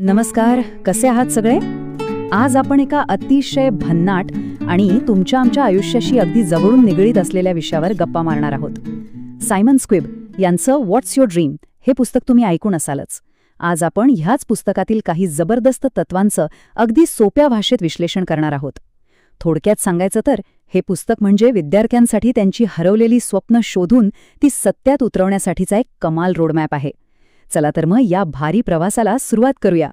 नमस्कार, कसे आहात सगळे? आज आपण एका अतिशय भन्नाट आणि तुमच्या आमच्या आयुष्याशी अगदी जवळून निगडीत असलेल्या विषयावर गप्पा मारणार आहोत. सायमन स्क्विब यांचं व्हॉट्स युअर ड्रीम हे पुस्तक तुम्ही ऐकून असालच. आज आपण ह्याच पुस्तकातील काही जबरदस्त तत्वांचं अगदी सोप्या भाषेत विश्लेषण करणार आहोत. थोडक्यात सांगायचं तर हे पुस्तक म्हणजे विद्यार्थ्यांसाठी त्यांची हरवलेली स्वप्न शोधून ती सत्यात उतरवण्यासाठीचा एक कमाल रोडमॅप आहे. चला तर मग या भारी प्रवासाला सुरुवात करूया.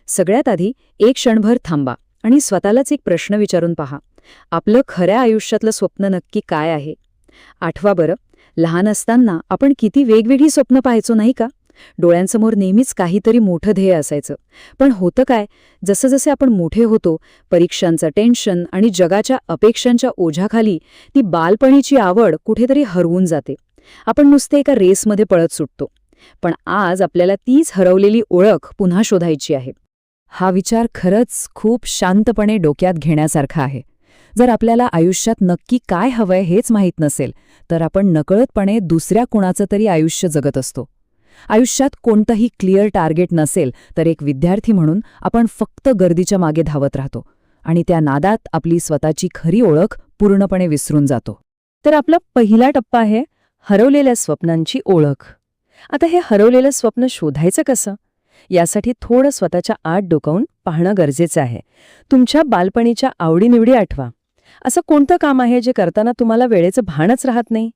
सगळ्यात आधी एक क्षणभर थांबा आणि स्वतःलाच एक प्रश्न विचारून पहा. आपलं खऱ्या आयुष्यातलं स्वप्न नक्की काय आहे? आठवा बरं, लहान असताना आपण किती वेगवेगळी स्वप्न पाहायचो नाही का? डोळ्यांसमोर नेहमीच काहीतरी मोठं ध्येय असायचं. पण होतं काय, जसं आपण मोठे होतो, परीक्षांचं टेन्शन आणि जगाच्या अपेक्षांच्या ओझ्याखाली ती बालपणीची आवड कुठेतरी हरवून जाते. आपण नुसते एका रेसमध्ये पळत सुटतो. पण आज आपल्याला तीच हरवलेली ओळख पुन्हा शोधायची आहे. हा विचार खरंच खूप शांतपणे डोक्यात घेण्यासारखा आहे. जर आपल्याला आयुष्यात नक्की काय हवंय हेच माहीत नसेल, तर आपण नकळतपणे दुसऱ्या कुणाचं तरी आयुष्य जगत असतो. आयुष्यात कोणतंही क्लिअर टार्गेट नसेल तर एक विद्यार्थी म्हणून आपण फक्त गर्दीच्या मागे धावत राहतो आणि त्या नादात आपली स्वतःची खरी ओळख पूर्णपणे विसरून जातो. तर आपला पहिला टप्पा आहे हरवलेल्या स्वप्नांची ओळख. आता हे हरवलेलं स्वप्न शोधायचं कसं? यासाठी थोडं स्वतःच्या आत डोकावून पाहणं गरजेचं आहे. तुमच्या बालपणीच्या आवडीनिवडी आठवा. असं कोणतं काम आहे जे करताना तुम्हाला वेळेचं भानच राहत नाही?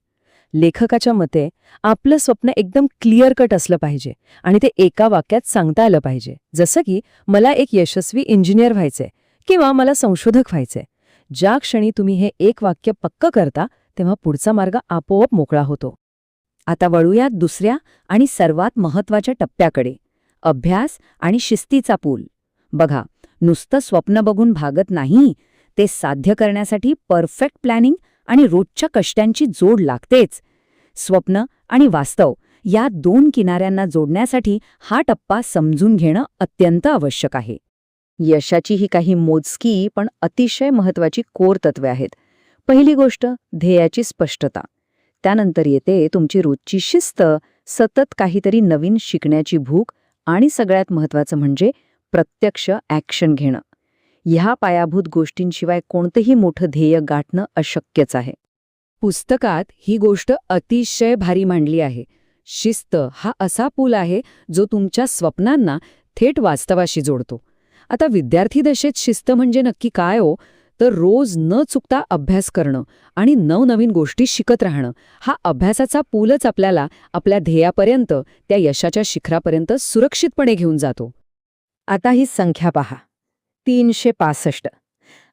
लेखकाच्या मते आपलं स्वप्न एकदम क्लिअर कट असलं पाहिजे आणि ते एका वाक्यात सांगता आलं पाहिजे. जसं की मला एक यशस्वी इंजिनियर व्हायचंय किंवा मला संशोधक व्हायचंय. ज्या क्षणी तुम्ही हे एक वाक्य पक्क करता तेव्हा पुढचा मार्ग आपोआप मोकळा होतो. आता वळूयात दुसऱ्या आणि सर्वात महत्त्वाच्या टप्प्याकडे, अभ्यास आणि शिस्तीचा पूल. बघा, नुसतं स्वप्न बघून भागत नाही, ते साध्य करण्यासाठी परफेक्ट प्लॅनिंग आणि रोजच्या कष्टांची जोड लागतेच. स्वप्न आणि वास्तव या दोन किनाऱ्यांना जोडण्यासाठी हा टप्पा समजून घेणं अत्यंत आवश्यक आहे. यशाची ही काही मोजकी पण अतिशय महत्त्वाची कोर तत्वे आहेत. पहिली गोष्ट, ध्येयाची स्पष्टता. त्यानंतर येते तुमची रोजची शिस्त, सतत काहीतरी नवीन शिकण्याची भूक आणि सगळ्यात महत्त्वाचं म्हणजे प्रत्यक्ष ॲक्शन घेणं. ह्या पायाभूत गोष्टींशिवाय कोणतंही मोठं ध्येय गाठणं अशक्यच आहे. पुस्तकात ही गोष्ट अतिशय भारी मांडली आहे. शिस्त हा असा पूल आहे जो तुमच्या स्वप्नांना थेट वास्तवाशी जोडतो. आता विद्यार्थी दशेत शिस्त म्हणजे नक्की काय हो? तर रोज न चुकता अभ्यास करणं आणि नवनवीन गोष्टी शिकत राहणं. हा अभ्यासाचा पूलच आपल्याला आपल्या ध्येयापर्यंत, त्या यशाच्या शिखरापर्यंत सुरक्षितपणे घेऊन जातो. आता ही संख्या पहा, 365.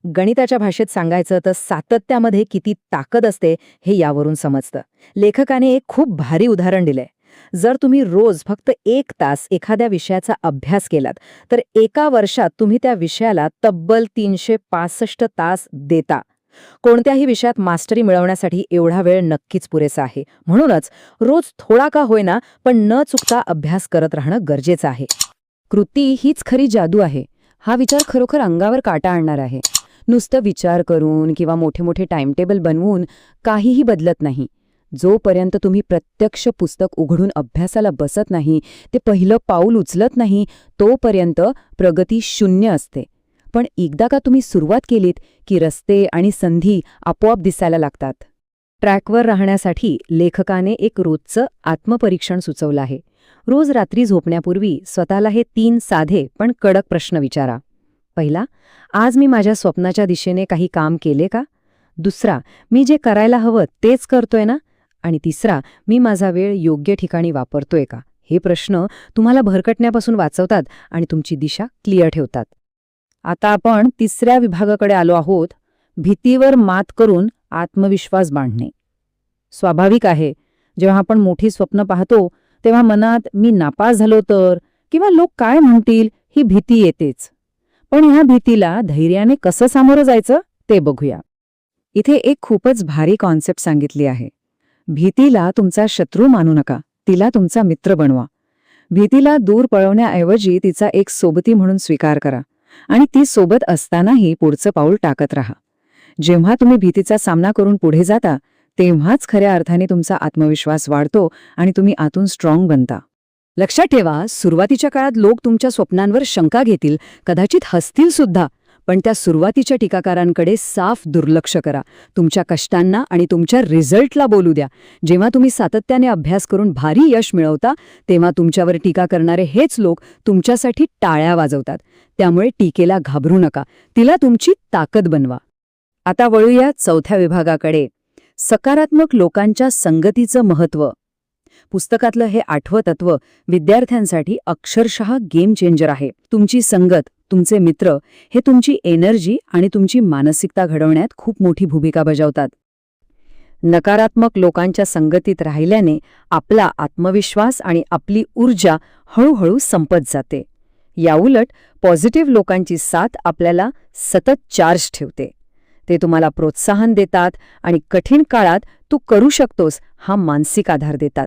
गणिताच्या भाषेत सांगायचं तर सातत्यामध्ये किती ताकद असते हे यावरून समजतं. लेखकाने एक खूप भारी उदाहरण दिलंय. जर तुम्ही रोज फक्त 1 तास एखाद्या विषयाचा अभ्यास केलात तर एका वर्षात तुम्ही त्या विषयाला तब्बल 365 तास देता. कोणत्याही विषयात मास्टरी मिळवण्यासाठी एवढा वेळ नक्कीच पुरेसा आहे. म्हणूनच रोज थोडा का होईना पण न चुकता अभ्यास करत राहणं गरजेचं आहे. कृती हीच खरी जादू आहे. हा विचार खरोखर अंगावर काटा आणणार आहे. नुसतं विचार करून किंवा मोठे मोठे टाइमटेबल बनवून काहीही बदलत नाही. जोपर्यंत तुम्ही प्रत्यक्ष पुस्तक उघडून अभ्यासाला बसत नाही, ते पहिलं पाऊल उचलत नाही, तोपर्यंत प्रगती शून्य असते. पण एकदा का तुम्ही सुरुवात केलीत की रस्ते आणि संधी आपोआप दिसायला लागतात. ट्रॅकवर राहण्यासाठी लेखकाने एक रोजचं आत्मपरीक्षण सुचवलं आहे. रोज रात्री झोपण्यापूर्वी स्वतःला हे 3 साधे पण कडक प्रश्न विचारा. पहिला, आज मी माझ्या स्वप्नाच्या दिशेने काही काम केले का? दुसरा, मी जे करायला हवं तेच करतोय ना? आणि तिसरा, मी माझा वेळ योग्य ठिकाणी वापरतोय का? हे प्रश्न तुम्हाला भरकटण्यापासून वाचवतात आणि तुमची दिशा क्लिअर ठेवतात. आता आपण तिसऱ्या विभागाकडे आलो आहोत, भीतीवर मात करून आत्मविश्वास बांधणे. स्वाभाविक आहे, जेव्हा आपण मोठी स्वप्न पाहतो तेव्हा मनात मी नापास झालो तर किंवा लोक काय म्हणतील ही भीती येतेच. पण ह्या भीतीला धैर्याने कसं सामोरं जायचं ते बघूया. इथे एक खूपच भारी कॉन्सेप्ट सांगितली आहे. भीतीला तुमचा शत्रू मानू नका, तिला तुमचा मित्र बनवा. भीतीला दूर पळवण्याऐवजी तिचा एक सोबती म्हणून स्वीकार करा आणि ती सोबत असतानाही पुढचं पाऊल टाकत राहा. जेव्हा तुम्ही भीतीचा सामना करून पुढे जाता तेव्हाच खऱ्या अर्थाने तुमचा आत्मविश्वास वाढतो आणि तुम्ही आतून स्ट्रॉंग बनता. लक्षात ठेवा, सुरुवातीच्या काळात लोक तुमच्या स्वप्नांवर शंका घेतील, कदाचित हसतील सुद्धा, पण त्या सुरुवातीच्या टीकाकारांकडे साफ दुर्लक्ष करा. तुमच्या कष्टांना आणि तुमच्या रिझल्टला बोलू द्या. जेव्हा तुम्ही सातत्याने अभ्यास करून भारी यश मिळवता, तेव्हा तुमच्यावर टीका करणारे हेच लोक तुमच्यासाठी टाळ्या वाजवतात. त्यामुळे टीकेला घाबरू नका, तिला तुमची ताकद बनवा. आता वळूया चौथ्या विभागाकडे, सकारात्मक लोकांच्या संगतीचं महत्त्व. पुस्तकातलं हे 8वं तत्त्व विद्यार्थ्यांसाठी अक्षरशः गेम चेंजर आहे. तुमची संगत, तुमचे मित्र हे तुमची एनर्जी आणि तुमची मानसिकता घडवण्यात खूप मोठी भूमिका बजावतात. नकारात्मक लोकांच्या संगतीत राहिल्याने आपला आत्मविश्वास आणि आपली ऊर्जा हळूहळू संपत जाते. याउलट पॉझिटिव्ह लोकांची साथ आपल्याला सतत चार्ज ठेवते. ते तुम्हाला प्रोत्साहन देतात आणि कठीण काळात तू करू शकतोस हा मानसिक आधार देतात.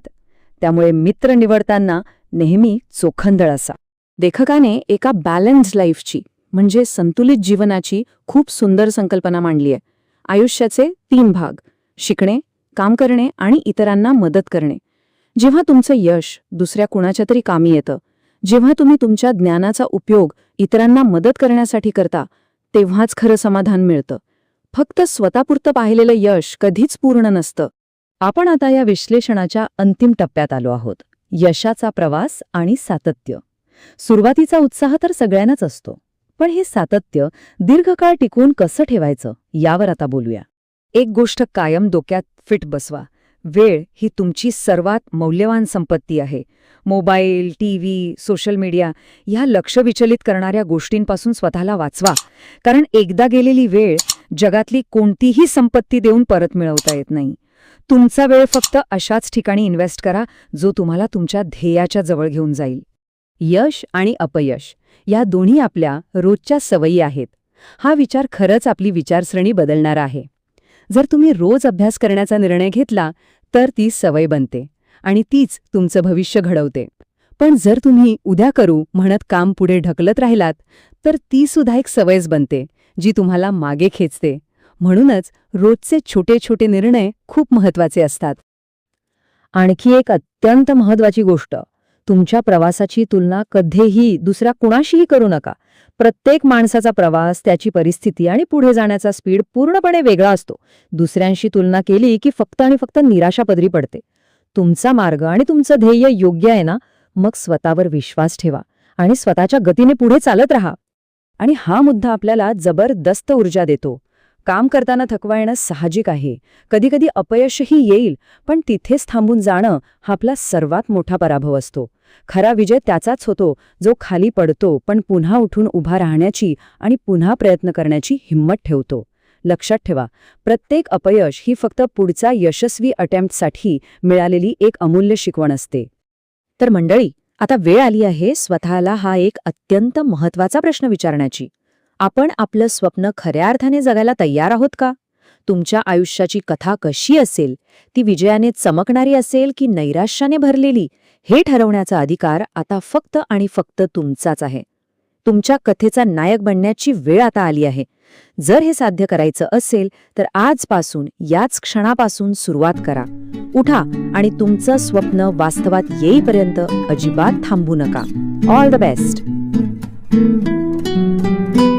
त्यामुळे मित्र निवडताना नेहमी चोखंदळ असा. लेखकाने एका बॅलन्स्ड लाईफची म्हणजे संतुलित जीवनाची खूप सुंदर संकल्पना मांडली आहे. आयुष्याचे 3 भाग: शिकणे, काम करणे आणि इतरांना मदत करणे. जेव्हा तुमचं यश दुसऱ्या कुणाच्या तरी कामी येतं, जेव्हा तुम्ही तुमच्या ज्ञानाचा उपयोग इतरांना मदत करण्यासाठी करता, तेव्हाच खरं समाधान मिळतं. फक्त स्वतःपुरतं पाहिलेलं यश कधीच पूर्ण नसतं. आपण आता या विश्लेषणाच्या अंतिम टप्प्यात आलो आहोत. यशाचा प्रवास आणि सातत्य. सुरुवातीचा उत्साह तर सगळ्यांनाच असतो, पण हे सातत्य दीर्घकाळ टिकवून कसं ठेवायचं यावर आता बोलूया. एक गोष्ट कायम डोक्यात फिट बसवा: वेळ ही तुमची सर्वात मौल्यवान संपत्ती आहे. मोबाईल, टीव्ही, सोशल मीडिया ह्या लक्ष विचलित करणाऱ्या गोष्टींपासून स्वतःला वाचवा, कारण एकदा गेलेली वेळ जगातली कोणतीही संपत्ती देऊन परत मिळवता येत नाही. तुमचा वेळ फक्त अशाच ठिकाणी इन्व्हेस्ट करा जो तुम्हाला तुमच्या ध्येयाच्या जवळ घेऊन जाईल. यश आणि अपयश या दोन्ही आपल्या रोजच्या सवयी आहेत. हा विचार खरंच आपली विचारसरणी बदलणारा आहे. जर तुम्ही रोज अभ्यास करण्याचा निर्णय घेतला तर ती सवय बनते आणि तीच तुमचं भविष्य घडवते. पण जर तुम्ही उद्या करू म्हणत काम पुढे ढकलत राहिलात तर ती सुद्धा एक सवयच बनते जी तुम्हाला मागे खेचते. म्हणूनच रोजचे छोटे छोटे निर्णय खूप महत्त्वाचे असतात. आणखी एक अत्यंत महत्त्वाची गोष्ट: तुमच्या प्रवासाची तुलना कधीही दुसऱ्या कुणाशीही करू नका. प्रत्येक माणसाचा प्रवास, त्याची परिस्थिती आणि पुढे जाण्याचा स्पीड पूर्णपणे वेगळा असतो. दुसऱ्यांशी तुलना केली की फक्त आणि फक्त निराशा पदरी पडते. तुमचा मार्ग आणि तुमचं ध्येय योग्य आहे ना, मग स्वतःवर विश्वास ठेवा आणि स्वतःच्या गतीने पुढे चालत राहा. आणि हा मुद्दा आपल्याला जबरदस्त ऊर्जा देतो. काम करताना थकवा येणं साहजिक आहे. कधीकधी अपयशही येईल, पण तिथेच थांबून जाणं हा आपला सर्वात मोठा पराभव असतो. खरा विजय त्याचाच होतो जो खाली पडतो पण पुन्हा उठून उभा राहण्याची आणि पुन्हा प्रयत्न करण्याची हिंमत ठेवतो. लक्षात ठेवा, प्रत्येक अपयश ही फक्त पुढचा यशस्वी अटेम्प्टसाठी मिळालेली एक अमूल्य शिकवण असते. तर मंडळी, आता वेळ आली आहे स्वतःला हा एक अत्यंत महत्त्वाचा प्रश्न विचारण्याची. आपण आपलं स्वप्न खऱ्या अर्थाने जगायला तयार आहोत का? तुमच्या आयुष्याची कथा कशी असेल, ती विजयाने चमकणारी असेल की नैराश्याने भरलेली, हे ठरवण्याचा अधिकार आता फक्त आणि फक्त तुमचाच आहे. तुमच्या कथेचा नायक बनण्याची वेळ आता आली आहे. जर हे साध्य करायचं असेल तर आजपासून, याच क्षणापासून सुरुवात करा. उठा आणि तुमचं स्वप्न वास्तवात येईपर्यंत अजिबात थांबू नका. All the best.